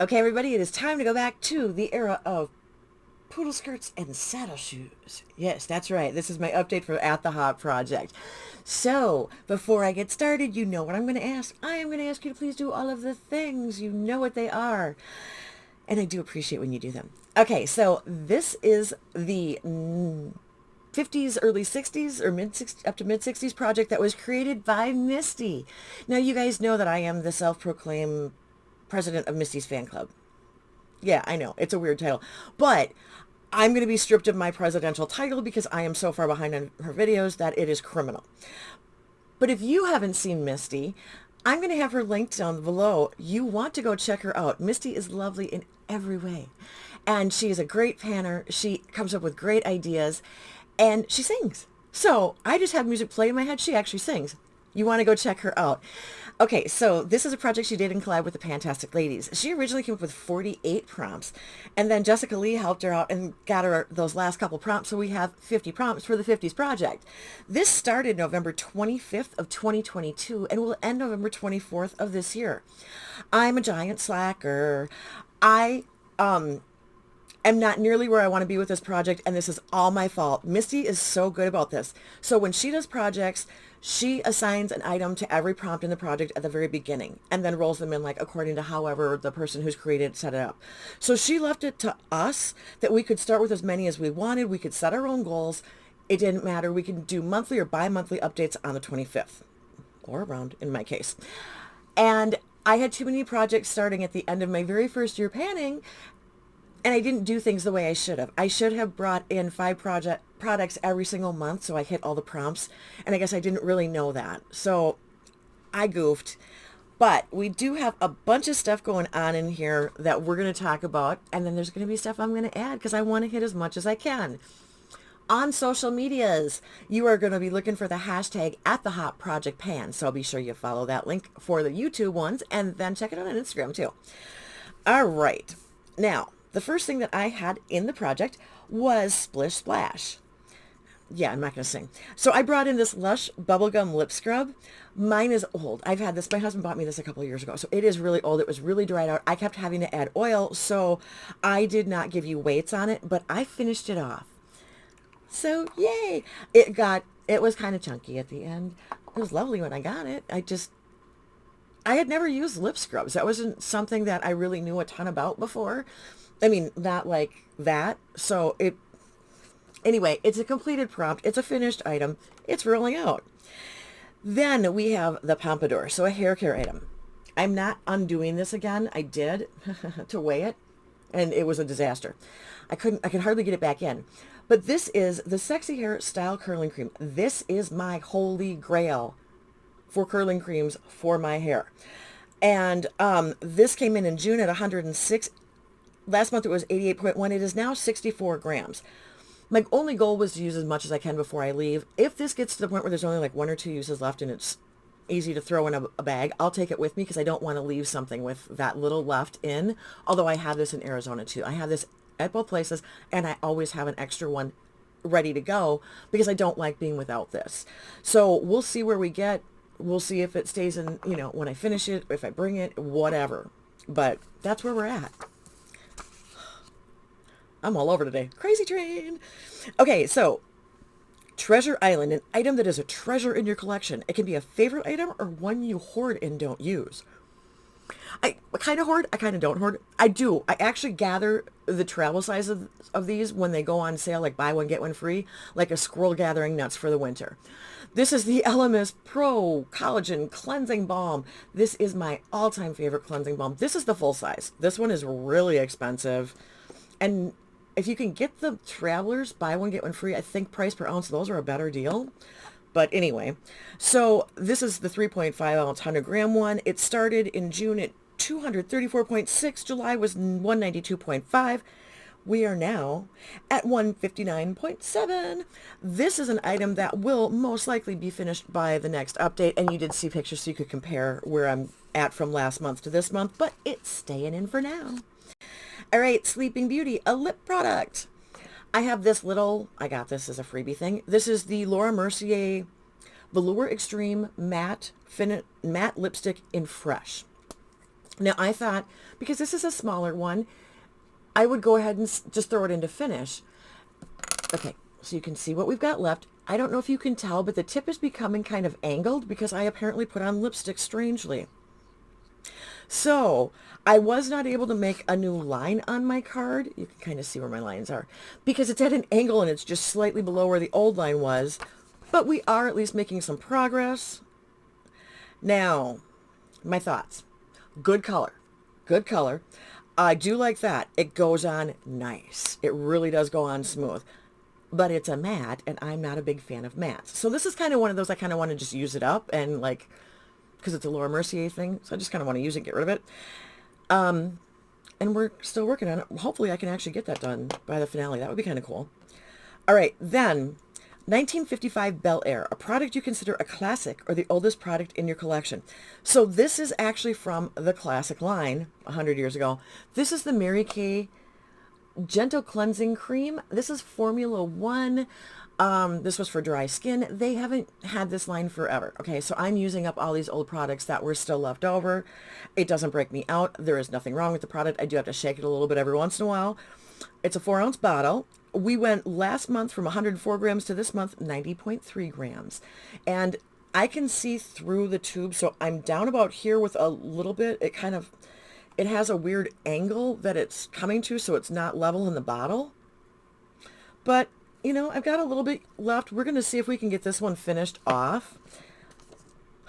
Okay, everybody, it is time to go back to the era of poodle skirts and saddle shoes. Yes, that's right. This is my update for At the Hop project. So, before I get started, you know what I'm going to ask. I am going to ask you to please do all of the things. You know what they are. And I do appreciate when you do them. Okay, so this is the 50s, early 60s, or mid 60s, up to mid 60s project that was created by Misty. Now, you guys know that I am the self-proclaimed president of Misty's fan club. Yeah, I know. It's a weird title. But I'm going to be stripped of my presidential title because I am so far behind on her videos that it is criminal. But if you haven't seen Misty, I'm going to have her linked down below. You want to go check her out. Misty is lovely in every way. And she is a great panner. She comes up with great ideas. And she sings. So I just have music play in my head. She actually sings. You want to go check her out. Okay, so this is a project she did in collab with the Fantastic Ladies. She originally came up with 48 prompts, and then Jessica Lee helped her out and got her those last couple prompts, so we have 50 prompts for the 50s project. This started November 25th of 2022 and will end November 24th of this year. I'm a giant slacker. I am not nearly where I want to be with this project, and this is all my fault. Misty is so good about this. So when she does projects, she assigns an item to every prompt in the project at the very beginning and then rolls them in like according to however the person who's created set it up. So she left it to us that we could start with as many as we wanted. We could set our own goals. It didn't matter. We can do monthly or bi-monthly updates on the 25th or around in my case. And I had too many projects starting at the end of my very first year panning, and I didn't do things the way I should have. I should have brought in 5 products every single month so I hit all the prompts. And I guess I didn't really know that. So I goofed. But we do have a bunch of stuff going on in here that we're going to talk about. And then there's going to be stuff I'm going to add because I want to hit as much as I can. On social medias, you are going to be looking for the hashtag at the Hop Project Pan. So be sure you follow that link for the YouTube ones and then check it out on Instagram too. All right. Now, the first thing that I had in the project was Splish Splash. Yeah, I'm not going to sing. So I brought in this Lush Bubblegum Lip Scrub. Mine is old. I've had this. My husband bought me this a couple of years ago. So it is really old. It was really dried out. I kept having to add oil. So I did not give you weights on it, but I finished it off. So yay. It was kind of chunky at the end. It was lovely when I got it. I had never used lip scrubs. That wasn't something that I really knew a ton about before. I mean, not like that. Anyway, it's a completed prompt. It's a finished item. It's rolling out. Then we have the pompadour. So a hair care item. I'm not undoing this again. I did to weigh it, and it was a disaster. I could hardly get it back in. But this is the Sexy Hair Style Curling Cream. This is my holy grail for curling creams for my hair. And this came in June at 106. Last month it was 88.1. It is now 64 grams. My only goal was to use as much as I can before I leave. If this gets to the point where there's only like 1 or 2 uses left and it's easy to throw in a bag, I'll take it with me because I don't want to leave something with that little left in. Although I have this in Arizona too. I have this at both places, and I always have an extra one ready to go because I don't like being without this. So we'll see where we get. We'll see if it stays in, when I finish it, if I bring it, whatever. But that's where we're at. I'm all over today. Crazy train. Okay, so Treasure Island, an item that is a treasure in your collection. It can be a favorite item or one you hoard and don't use. I kind of hoard. I kind of don't hoard. I do. I actually gather the travel size of these when they go on sale, like buy one, get one free, like a squirrel gathering nuts for the winter. This is the LMS Pro Collagen Cleansing Balm. This is my all-time favorite cleansing balm. This is the full size. This one is really expensive. And if you can get the Travelers, buy one, get one free, I think price per ounce, those are a better deal. But anyway, so this is the 3.5 ounce 100 gram one. It started in June at 234.6. July was 192.5. We are now at 159.7. This is an item that will most likely be finished by the next update. And you did see pictures so you could compare where I'm at from last month to this month, but it's staying in for now. All right, Sleeping Beauty, a lip product. I have this I got this as a freebie thing. This is the Laura Mercier Velour Extreme Matte Lipstick in Fresh. Now I thought, because this is a smaller one, I would go ahead and just throw it into finish. Okay, so you can see what we've got left. I don't know if you can tell, but the tip is becoming kind of angled because I apparently put on lipstick strangely. So I was not able to make a new line on my card. You can kind of see where my lines are because it's at an angle and it's just slightly below where the old line was. But we are at least making some progress. Now, my thoughts. Good color. Good color. I do like that. It goes on nice. It really does go on smooth. But it's a matte, and I'm not a big fan of mattes. So this is kind of one of those I kind of want to just use it up and like, because it's a Laura Mercier thing. So I just kind of want to use it and get rid of it. And we're still working on it. Hopefully I can actually get that done by the finale. That would be kind of cool. All right, then 1955 Bel Air, a product you consider a classic or the oldest product in your collection. So this is actually from the classic line 100 years ago. This is the Mary Kay Gentle Cleansing Cream. This is Formula 1. This was for dry skin. They haven't had this line forever. Okay, so I'm using up all these old products that were still left over. It doesn't break me out. There is nothing wrong with the product. I do have to shake it a little bit every once in a while. It's a 4-ounce bottle. We went last month from 104 grams to this month 90.3 grams. And I can see through the tube, so I'm down about here with a little bit. It has a weird angle that it's coming to, so it's not level in the bottle. But, you know, I've got a little bit left. We're going to see if we can get this one finished off.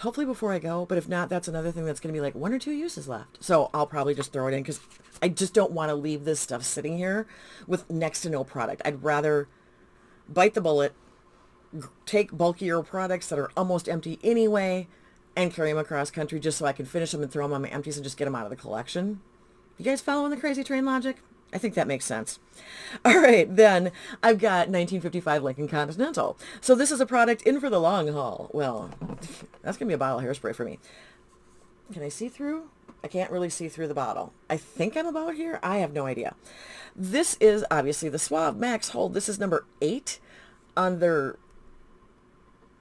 Hopefully before I go, but if not, that's another thing that's going to be like 1 or 2 uses left. So I'll probably just throw it in because I just don't want to leave this stuff sitting here with next to no product. I'd rather bite the bullet, take bulkier products that are almost empty anyway, and carry them across country just so I can finish them and throw them on my empties and just get them out of the collection. You guys following the crazy train logic? I think that makes sense. All right, then I've got 1955 Lincoln Continental. So this is a product in for the long haul. Well, that's going to be a bottle of hairspray for me. Can I see through? I can't really see through the bottle. I think I'm about here. I have no idea. This is obviously the Suave Max Hold. This is number 8 on their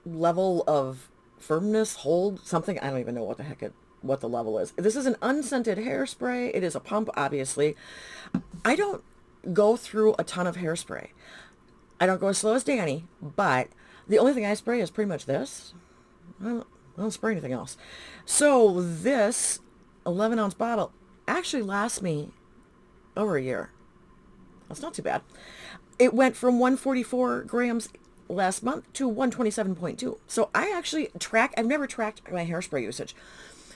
level of firmness, hold, something. I don't even know what the level is. This is an unscented hairspray. It is a pump, obviously. I don't go through a ton of hairspray. I don't go as slow as Danny, but the only thing I spray is pretty much this. I don't spray anything else. So this 11-ounce bottle actually lasts me over a year. That's not too bad. It went from 144 grams last month to 127.2. So I actually I've never tracked my hairspray usage.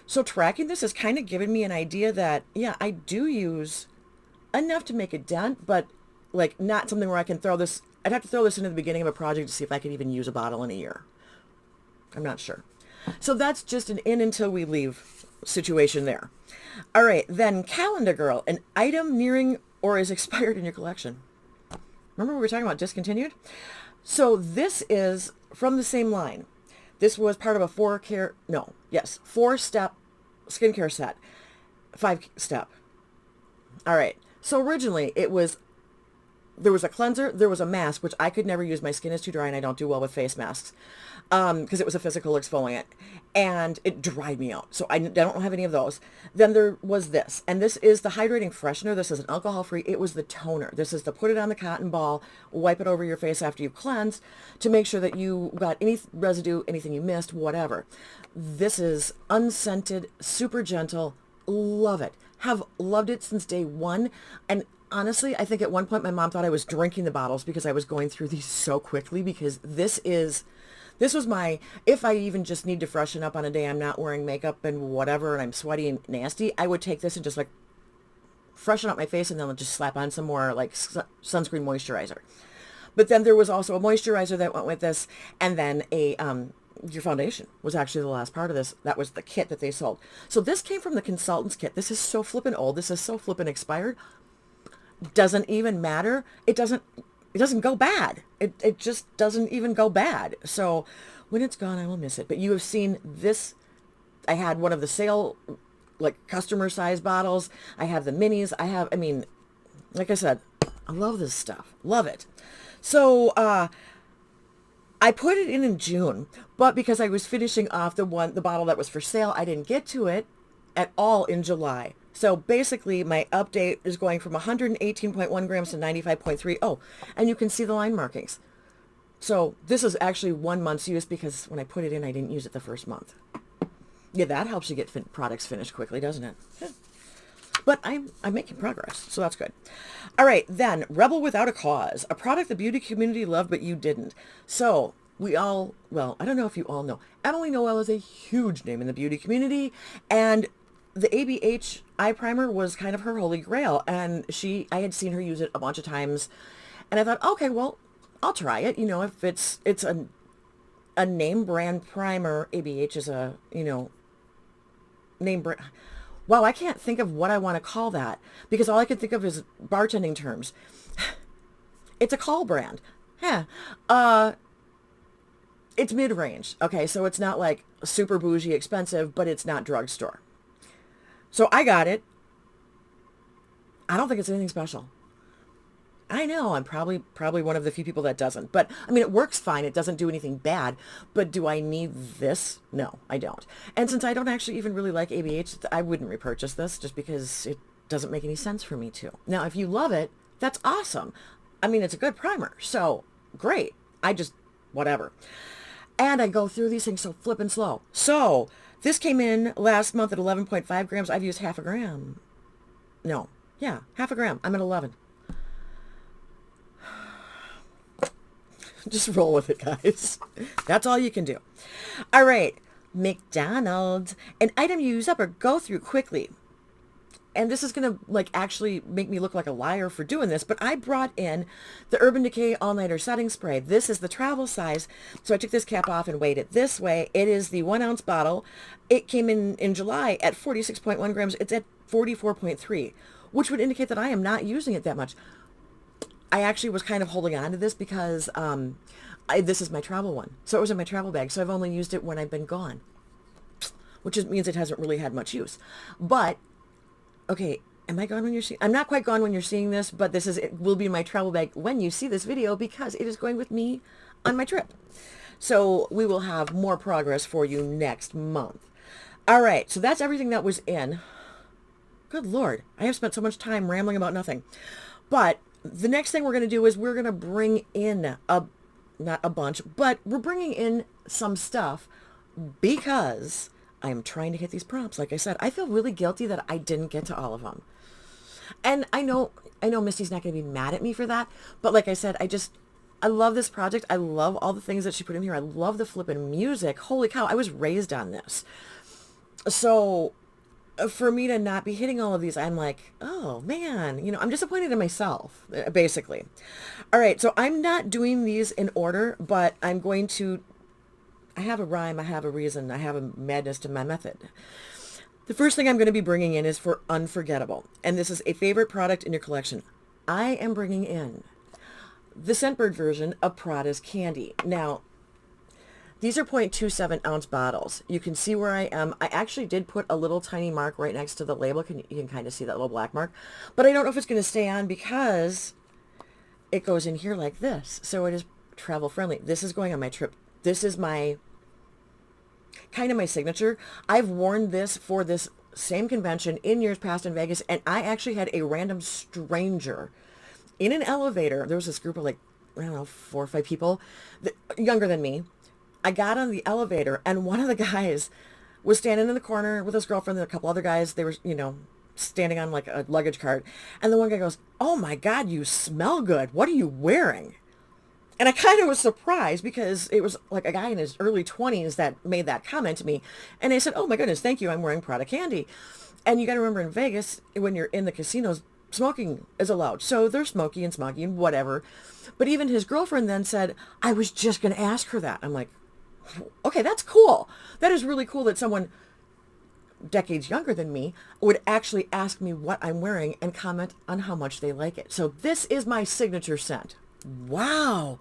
So tracking this has kind of given me an idea that, yeah, I do use enough to make a dent, but like not something where I can throw this. I'd have to throw this into the beginning of a project to see if I could even use a bottle in a year. I'm not sure. So that's just an in until we leave situation there. All right, then Calendar Girl, an item nearing or is expired in your collection. Remember we were talking about discontinued? So this is from the same line. This was part of a 4-step skincare set. 5-step. All right. So originally there was a cleanser, there was a mask, which I could never use. My skin is too dry and I don't do well with face masks because it was a physical exfoliant and it dried me out. So I don't have any of those. Then there was this, and this is the hydrating freshener. This is an alcohol-free. It was the toner. This is the put it on the cotton ball, wipe it over your face after you've cleansed to make sure that you got any residue, anything you missed, whatever. This is unscented, super gentle. Love it. Have loved it since day one. And honestly, I think at one point my mom thought I was drinking the bottles because I was going through these so quickly, because this was my, if I even just need to freshen up on a day I'm not wearing makeup and whatever and I'm sweaty and nasty, I would take this and just like freshen up my face and then I'll just slap on some more like sunscreen moisturizer. But then there was also a moisturizer that went with this, and then your foundation was actually the last part of this. That was the kit that they sold. So this came from the consultant's kit. This is so flippin' old. This is so flippin' expired. Doesn't even matter. It doesn't go bad. It just doesn't even go bad. So when it's gone, I will miss it. But you have seen this. I had one of the sale, like customer size bottles. I have the minis. Like I said, I love this stuff. Love it. So, I put it in June, but because I was finishing off the bottle that was for sale, I didn't get to it at all in July. So basically my update is going from 118.1 grams to 95.3. Oh, and you can see the line markings. So this is actually 1 month's use because when I put it in, I didn't use it the first month. Yeah, that helps you get products finished quickly, doesn't it? Yeah. But I'm making progress, so that's good. All right, then, Rebel Without a Cause, a product the beauty community loved, but you didn't. So we all, well, I don't know if you all know, Emily Noel is a huge name in the beauty community, and the ABH eye primer was kind of her holy grail, and I had seen her use it a bunch of times, and I thought, okay, well, I'll try it. You know, if it's a name brand primer, ABH is a, name brand. Wow, I can't think of what I want to call that because all I can think of is bartending terms. It's a call brand. Yeah. It's mid-range. Okay, so it's not like super bougie expensive, but it's not drugstore. So I got it. I don't think it's anything special. I know I'm probably one of the few people that doesn't, but I mean, it works fine. It doesn't do anything bad, but do I need this? No, I don't. And since I don't actually even really like ABH, I wouldn't repurchase this just because it doesn't make any sense for me to. Now, if you love it, that's awesome. I mean, it's a good primer, so great. Whatever. And I go through these things so flippin' slow. So this came in last month at 11.5 grams. I've used half a gram. No, yeah, half a gram. I'm at 11. Just roll with it, guys. That's all you can do. All right. McDonald's. An item you use up or go through quickly. And this is going to actually make me look like a liar for doing this, but I brought in the Urban Decay All-Nighter Setting Spray. This is the travel size. So I took this cap off and weighed it this way. It is the 1 ounce bottle. It came in July at 46.1 grams. It's at 44.3, which would indicate that I am not using it that much. I actually was kind of holding on to this because this is my travel one. So it was in my travel bag. So I've only used it when I've been gone, which means it hasn't really had much use. But, okay, am I gone when you're seeing? I'm not quite gone when you're seeing this, but it will be in my travel bag when you see this video because it is going with me on my trip. So we will have more progress for you next month. All right, so that's everything that was in. Good Lord, I have spent so much time rambling about nothing. But the next thing we're going to do is we're going to bring in not a bunch, but we're bringing in some stuff because I'm trying to hit these prompts. Like I said, I feel really guilty that I didn't get to all of them. And I know Misty's not going to be mad at me for that. But like I said, I love this project. I love all the things that she put in here. I love the flippin' music. Holy cow, I was raised on this. So for me to not be hitting all of these, I'm like, oh man, I'm disappointed in myself, basically. All right, so I'm not doing these in order, but I have a rhyme, I have a reason, I have a madness to my method. The first thing I'm going to be bringing in is for unforgettable, and this is a favorite product in your collection. I am bringing in the Scentbird version of Prada's Candy. Now, these are 0.27 ounce bottles. You can see where I am. I actually did put a little tiny mark right next to the label. You can kind of see that little black mark. But I don't know if it's going to stay on because it goes in here like this. So it is travel friendly. This is going on my trip. This is my kind of my signature. I've worn this for this same convention in years past in Vegas. And I actually had a random stranger in an elevator. There was this group of I don't know, 4 or 5 people younger than me. I got on the elevator and one of the guys was standing in the corner with his girlfriend and a couple other guys. They were, standing on a luggage cart. And the one guy goes, "Oh my God, you smell good. What are you wearing?" And I kind of was surprised because it was like a guy in his early 20s that made that comment to me. And I said, "Oh my goodness, thank you. I'm wearing Prada Candy." And you got to remember in Vegas, when you're in the casinos, smoking is allowed. So they're smoky and smoggy and whatever. But even his girlfriend then said, "I was just going to ask her that." I'm like, okay, that's cool. That is really cool that someone decades younger than me would actually ask me what I'm wearing and comment on how much they like it. So this is my signature scent. Wow.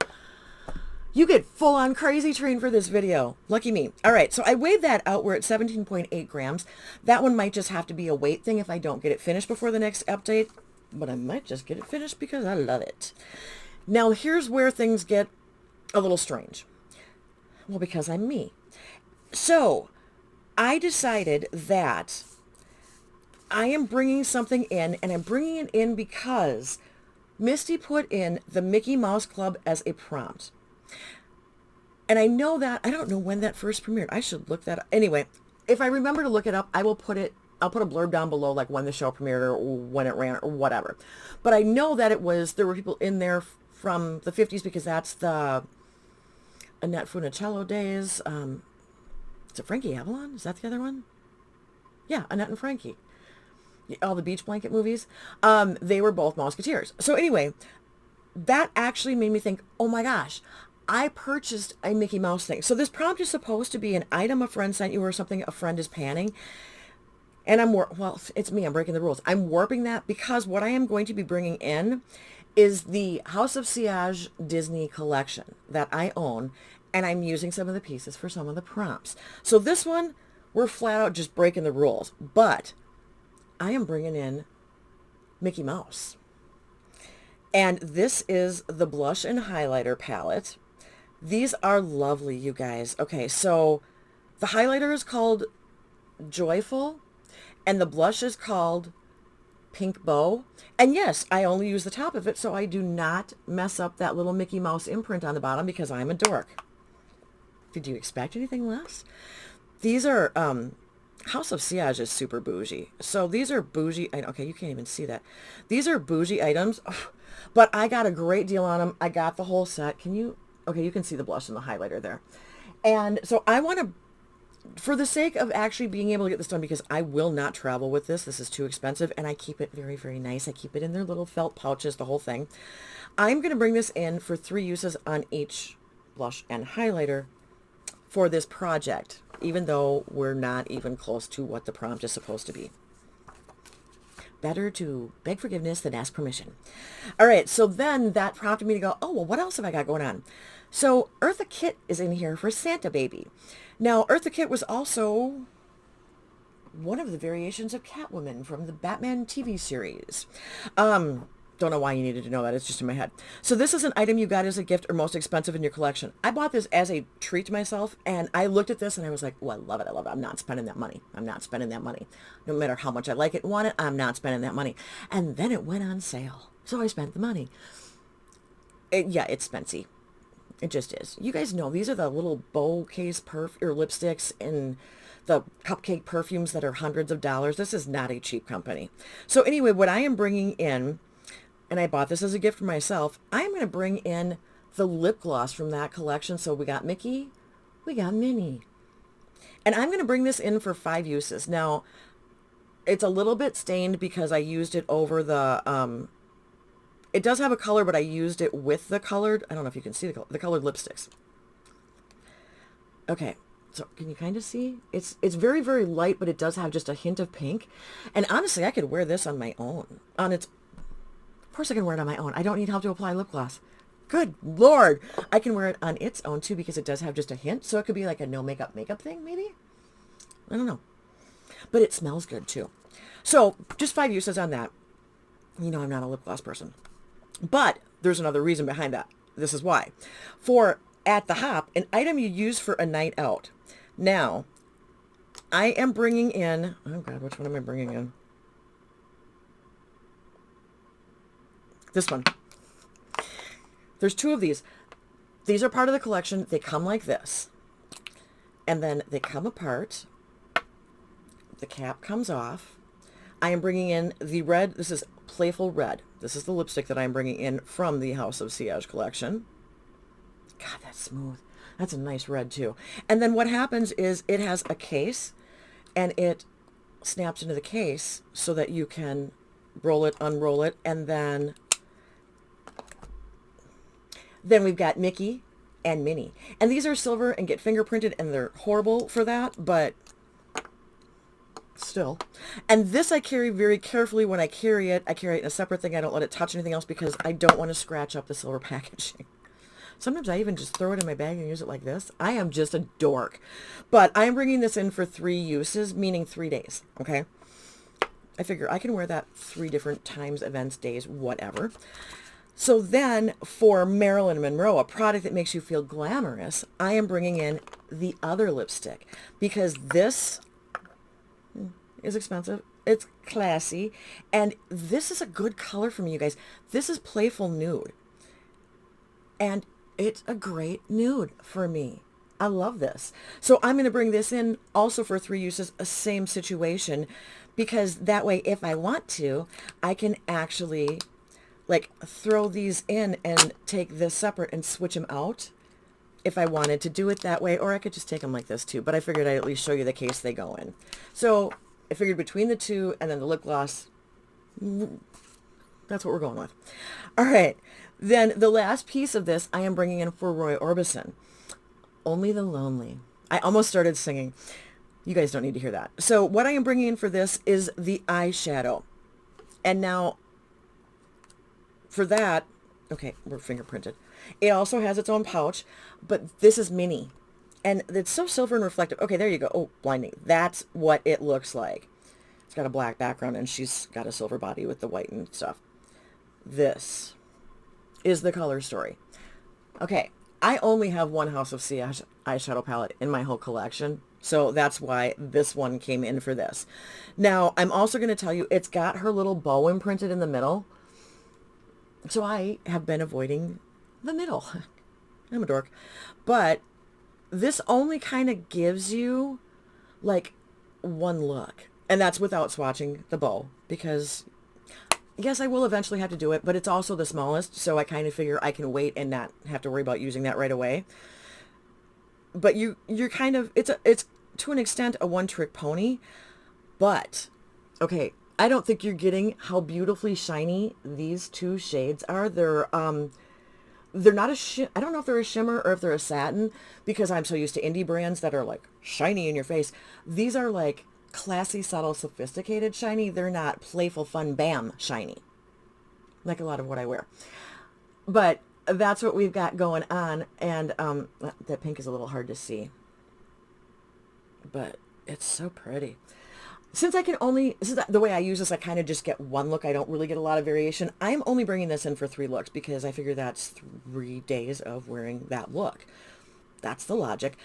You get full on crazy train for this video. Lucky me. All right, so I weighed that out. We're at 17.8 grams. That one might just have to be a weight thing if I don't get it finished before the next update, but I might just get it finished because I love it. Now here's where things get a little strange. Well, because I'm me. So I decided that I am bringing something in, and I'm bringing it in because Misty put in the Mickey Mouse Club as a prompt. And I know that, I don't know when that first premiered. I should look that up. Anyway, if I remember to look it up, I'll put a blurb down below, like when the show premiered or when it ran or whatever. But I know that there were people in there from the 50s because that's the Annette Funicello days. Is it Frankie Avalon? Is that the other one? Yeah, Annette and Frankie. All the beach blanket movies. They were both Mouseketeers. So anyway, that actually made me think, oh my gosh, I purchased a Mickey Mouse thing. So this prompt is supposed to be an item a friend sent you or something a friend is panning. And well, it's me. I'm breaking the rules. I'm warping that because what I am going to be bringing in is the House of Siage Disney collection that I own. And I'm using some of the pieces for some of the prompts. So this one, we're flat out just breaking the rules. But I am bringing in Mickey Mouse. And this is the blush and highlighter palette. These are lovely, you guys. Okay, so the highlighter is called Joyful, and the blush is called Pink Bow. And yes, I only use the top of it, so I do not mess up that little Mickey Mouse imprint on the bottom because I'm a dork. Did you expect anything less? These are, House of Siage is super bougie. So these are bougie, okay, you can't even see that. These are bougie items, but I got a great deal on them. I got the whole set. Okay, you can see the blush and the highlighter there. And so I want to, for the sake of actually being able to get this done, because I will not travel with this. This is too expensive, and I keep it very, very nice. I keep it in their little felt pouches, the whole thing. I'm going to bring this in for 3 uses on each blush and highlighter for this project, even though we're not even close to what the prompt is supposed to be. Better to beg forgiveness than ask permission. All right, so then that prompted me to go, oh, well, what else have I got going on? So Eartha Kitt is in here for Santa Baby. Now, Eartha Kitt was also one of the variations of Catwoman from the Batman TV series. Don't know why you needed to know that. It's just in my head. So this is an item you got as a gift or most expensive in your collection. I bought this as a treat to myself, and I looked at this and I was like, oh, I love it. I love it. I'm not spending that money. I'm not spending that money. No matter how much I like it and want it, I'm not spending that money. And then it went on sale. So I spent the money. Yeah, it's spency. It just is. You guys know these are the little bow case lipsticks and the cupcake perfumes that are hundreds of dollars. This is not a cheap company. So anyway, what I am bringing in, and I bought this as a gift for myself, I'm going to bring in the lip gloss from that collection. So we got Mickey, we got Minnie. And I'm going to bring this in for 5 uses. Now, it's a little bit stained because I used it over the, it does have a color, but I used it with the colored, I don't know if you can see the colored lipsticks. Okay, so can you kind of see? It's very, very light, but it does have just a hint of pink. And honestly, I could wear this on my own. Of course I can wear it on my own. I don't need help to apply lip gloss. Good Lord. I can wear it on its own too because it does have just a hint. So it could be like a no makeup thing maybe. I don't know. But it smells good too. So just 5 uses on that. You know I'm not a lip gloss person. But there's another reason behind that. This is why. For At the Hop, an item you use for a night out. Now, I am bringing in, oh God, which one am I bringing in? This one. There's 2 of these. These are part of the collection. They come like this. And then they come apart. The cap comes off. I am bringing in the red. This is Playful Red. This is the lipstick that I'm bringing in from the House of Siage collection. God, that's smooth. That's a nice red too. And then what happens is it has a case, and it snaps into the case so that you can roll it, unroll it, and then we've got Mickey and Minnie. And these are silver and get fingerprinted, and they're horrible for that, but still. And this I carry very carefully when I carry it. I carry it in a separate thing. I don't let it touch anything else because I don't want to scratch up the silver packaging. Sometimes I even just throw it in my bag and use it like this. I am just a dork. But I'm bringing this in for 3 uses, meaning 3 days, okay? I figure I can wear that 3 different times, events, days, whatever. So then for Marilyn Monroe, a product that makes you feel glamorous, I am bringing in the other lipstick because this is expensive. It's classy. And this is a good color for me, you guys. This is Playful Nude. And it's a great nude for me. I love this. So I'm going to bring this in also for 3 uses, a same situation, because that way, if I want to, I can actually like throw these in and take this separate and switch them out if I wanted to do it that way, or I could just take them like this too, but I figured I'd at least show you the case they go in. So I figured between the two and then the lip gloss, that's what we're going with. All right. Then the last piece of this I am bringing in for Roy Orbison. Only the Lonely. I almost started singing. You guys don't need to hear that. So what I am bringing in for this is the eyeshadow. And now for that, okay, we're fingerprinted. It also has its own pouch, but this is mini. And it's so silver and reflective. Okay, there you go. Oh, blinding. That's what it looks like. It's got a black background and she's got a silver body with the white and stuff. This is the color story. Okay, I only have one House of Sea eyeshadow palette in my whole collection, so that's why this one came in for this. Now, I'm also going to tell you, it's got her little bow imprinted in the middle, so I have been avoiding the middle. I'm a dork. But this only kind of gives you like one look, and that's without swatching the bow, because yes, I will eventually have to do it, but it's also the smallest, so I kind of figure I can wait and not have to worry about using that right away. But you're kind of, it's to an extent a one-trick pony, but okay, I don't think you're getting how beautifully shiny these two shades are. They're not I don't know if they're a shimmer or if they're a satin, because I'm so used to indie brands that are like shiny in your face. These are like classy, subtle, sophisticated shiny. They're not playful, fun, bam shiny, like a lot of what I wear. But that's what we've got going on. And that pink is a little hard to see, but it's so pretty. Since the way I use this, I kind of just get one look. I don't really get a lot of variation. I'm only bringing this in for 3 looks because I figure that's 3 days of wearing that look. That's the logic.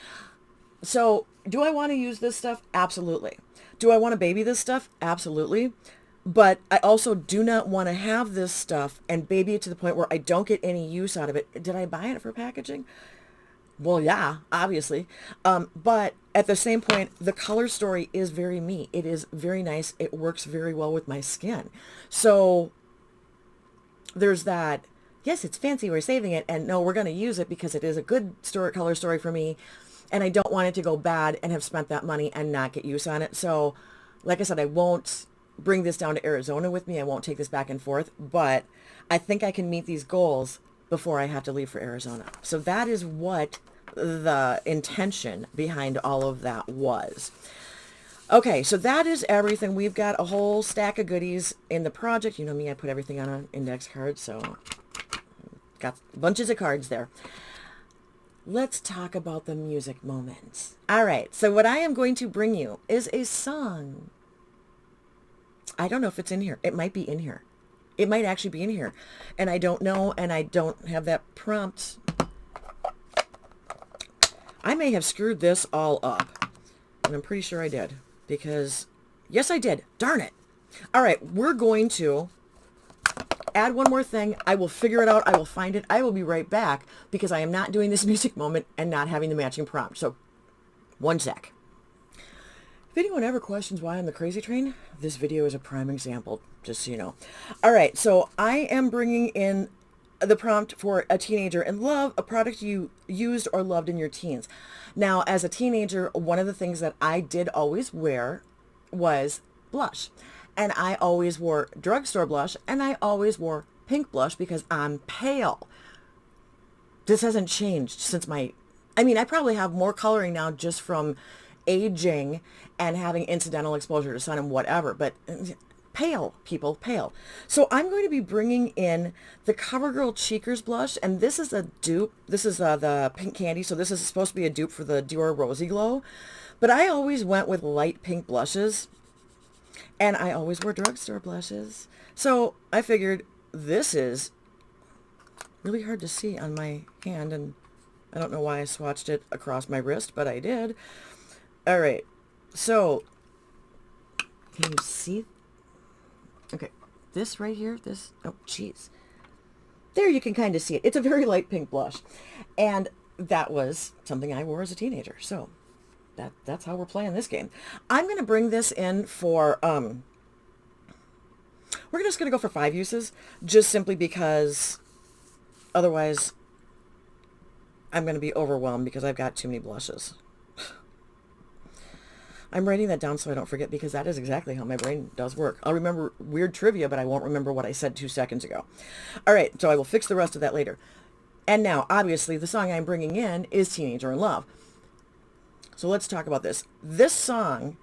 So do I want to use this stuff? Absolutely. Do I want to baby this stuff? Absolutely. But I also do not want to have this stuff and baby it to the point where I don't get any use out of it. Did I buy it for packaging? Well, yeah, obviously. But at the same point, the color story is very me. It is very nice. It works very well with my skin. So there's that, yes, it's fancy, we're saving it, and no, we're going to use it because it is a good color story for me, and I don't want it to go bad and have spent that money and not get use on it. So like I said, I won't bring this down to Arizona with me. I won't take this back and forth, but I think I can meet these goals before I have to leave for Arizona. So that is what the intention behind all of that was. Okay, so that is everything. We've got a whole stack of goodies in the project. You know me, I put everything on an index card, so got bunches of cards there. Let's talk about the music moments. All right, so what I am going to bring you is a song. I don't know if it's in here. It might be in here. It might actually be in here. And I don't know, and I don't have that prompt. I may have screwed this all up. And I'm pretty sure I did. Because, yes, I did. Darn it. All right, we're going to add one more thing. I will figure it out. I will find it. I will be right back because I am not doing this music moment and not having the matching prompt. So, one sec. If anyone ever questions why I'm the crazy train, this video is a prime example, just so you know. All right, so I am bringing in the prompt for a teenager and love a product you used or loved in your teens. Now, as a teenager, one of the things that I did always wear was blush. And I always wore drugstore blush, and I always wore pink blush because I'm pale. This hasn't changed since I probably have more coloring now just from aging and having incidental exposure to sun and whatever, but pale, people, pale. So I'm going to be bringing in the CoverGirl Cheekers blush, and this is a dupe. This is the pink candy, so this is supposed to be a dupe for the Dior Rosy Glow. But I always went with light pink blushes, and I always wore drugstore blushes. So I figured this is really hard to see on my hand, and I don't know why I swatched it across my wrist, but I did. All right, so can you see Okay, this right here, this, oh, jeez. There you can kind of see it. It's a very light pink blush. And that was something I wore as a teenager. So that's how we're playing this game. I'm going to bring this in for, we're just going to go for 5 uses, just simply because otherwise I'm going to be overwhelmed because I've got too many blushes. I'm writing that down so I don't forget, because that is exactly how my brain does work. I'll remember weird trivia, but I won't remember what I said 2 seconds ago. All right, so I will fix the rest of that later. And now, obviously, the song I'm bringing in is Teenager in Love. So let's talk about this. This song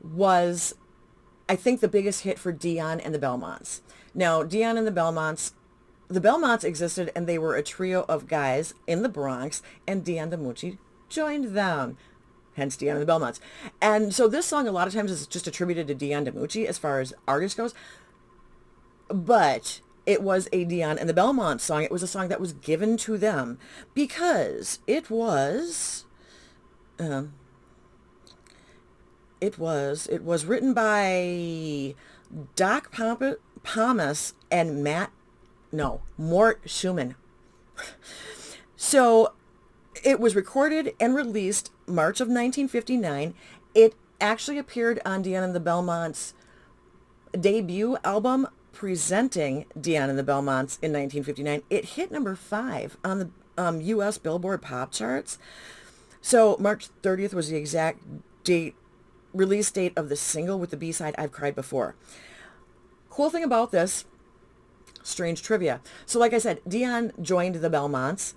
was, I think, the biggest hit for Dion and the Belmonts. Now, Dion and the Belmonts existed, and they were a trio of guys in the Bronx, and Dion DiMucci joined them. Hence Dion and the Belmonts. And so this song a lot of times is just attributed to Dion DiMucci as far as artist goes. But it was a Dion and the Belmonts song. It was a song that was given to them because it was written by Doc Pomus and Mort Schumann. So it was recorded and released March of 1959. It actually appeared on Dion and the Belmonts' debut album, Presenting Dion and the Belmonts, in 1959. It hit number 5 on the U.S. Billboard pop charts. So March 30th was the exact release date of the single with the B-side, I've Cried Before. Cool thing about this, strange trivia. So like I said, Dion joined the Belmonts.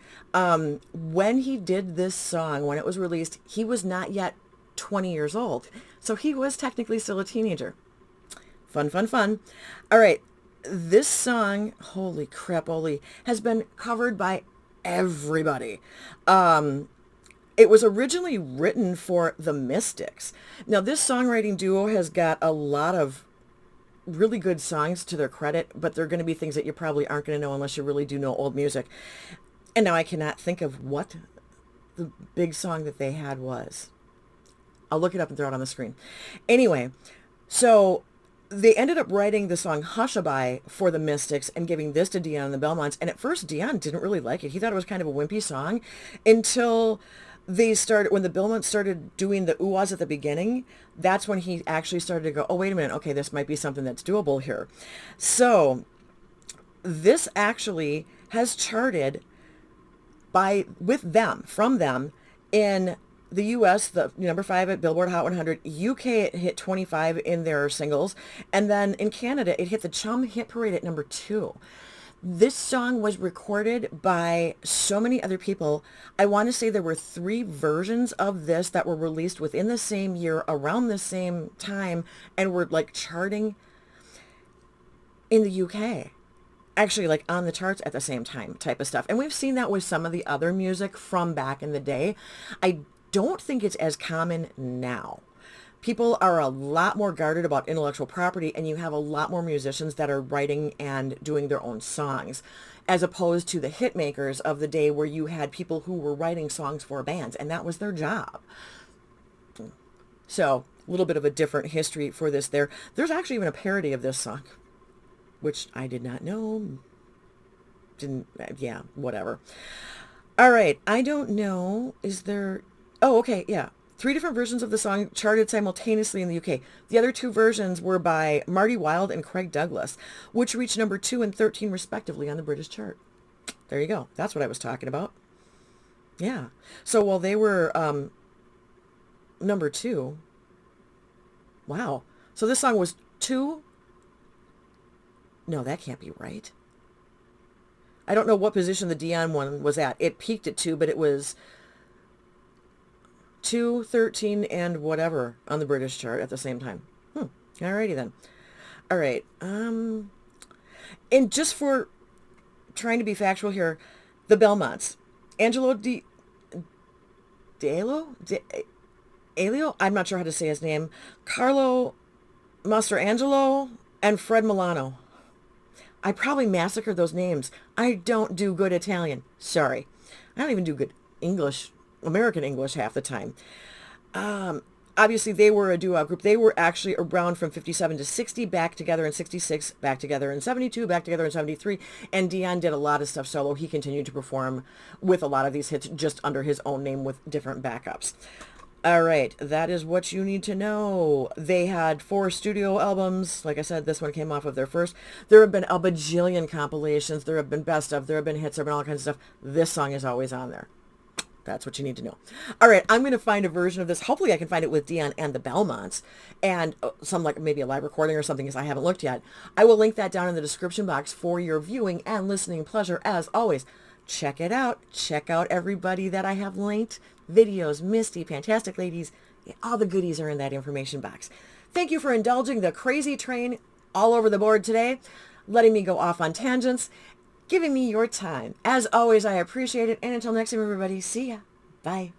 When he did this song, when it was released, he was not yet 20 years old. So he was technically still a teenager. Fun, fun, fun. All right. This song, holy crap, has been covered by everybody. It was originally written for the Mystics. Now, this songwriting duo has got a lot of really good songs to their credit, but they're going to be things that you probably aren't going to know unless you really do know old music. And now I cannot think of what the big song that they had was. I'll look it up and throw it on the screen. Anyway, so they ended up writing the song Hush-A-Bye for the Mystics and giving this to Dion and the Belmonts. And at first, Dion didn't really like it. He thought it was kind of a wimpy song until when the Belmonts started doing the ooh-ahs at the beginning. That's when he actually started to go, oh, wait a minute. Okay, this might be something that's doable here. So this actually has charted from them in the U.S., the number 5 at Billboard Hot 100. UK, it hit 25 in their singles. And then in Canada, it hit the Chum Hit Parade at number 2. This song was recorded by so many other people. I want to say there were 3 versions of this that were released within the same year, around the same time, and were like charting in the UK. Actually, like on the charts at the same time type of stuff. And we've seen that with some of the other music from back in the day. I don't think it's as common now. People are a lot more guarded about intellectual property, and you have a lot more musicians that are writing and doing their own songs, as opposed to the hit makers of the day where you had people who were writing songs for bands, and that was their job. So a little bit of a different history for this there. There's actually even a parody of this song, which I did not know. Yeah, whatever. All right, I don't know, is there... Oh, okay, yeah. 3 different versions of the song charted simultaneously in the UK. The other 2 versions were by Marty Wilde and Craig Douglas, which reached number 2 and 13 respectively on the British chart. There you go. That's what I was talking about. Yeah. So while they were number 2, wow. So this song was 2? No, that can't be right. I don't know what position the Dion one was at. It peaked at 2, but it was 2, 13, and whatever on the British chart at the same time. Alrighty then. All right. And just for trying to be factual here, the Belmonts, Angelo Elio, I'm not sure how to say his name, Carlo Mastrangelo, and Fred Milano. I probably massacred those names. I don't do good Italian. Sorry. I don't even do good English, American English half the time. obviously they were a doo-wop group. They were actually around from 57 to 60, back together in 66, back together in 72, back together in 73. And Dion did a lot of stuff solo. He continued to perform with a lot of these hits just under his own name with different backups. All right, that is what you need to know. They had 4 studio albums. Like I said, this one came off of their first. There have been a bajillion compilations. There have been best of. There have been hits. There have been all kinds of stuff. This song is always on there. That's what you need to know. All right, I'm going to find a version of this. Hopefully I can find it with Dion and the Belmonts and some, like maybe a live recording or something, because I haven't looked yet. I will link that down in the description box for your viewing and listening pleasure as always. Check it out. Check out everybody that I have linked. Videos, Misty, Fantastic Ladies, all the goodies are in that information box. Thank you for indulging the crazy train all over the board today, letting me go off on tangents, giving me your time. As always, I appreciate it. And until next time, everybody, see ya. Bye.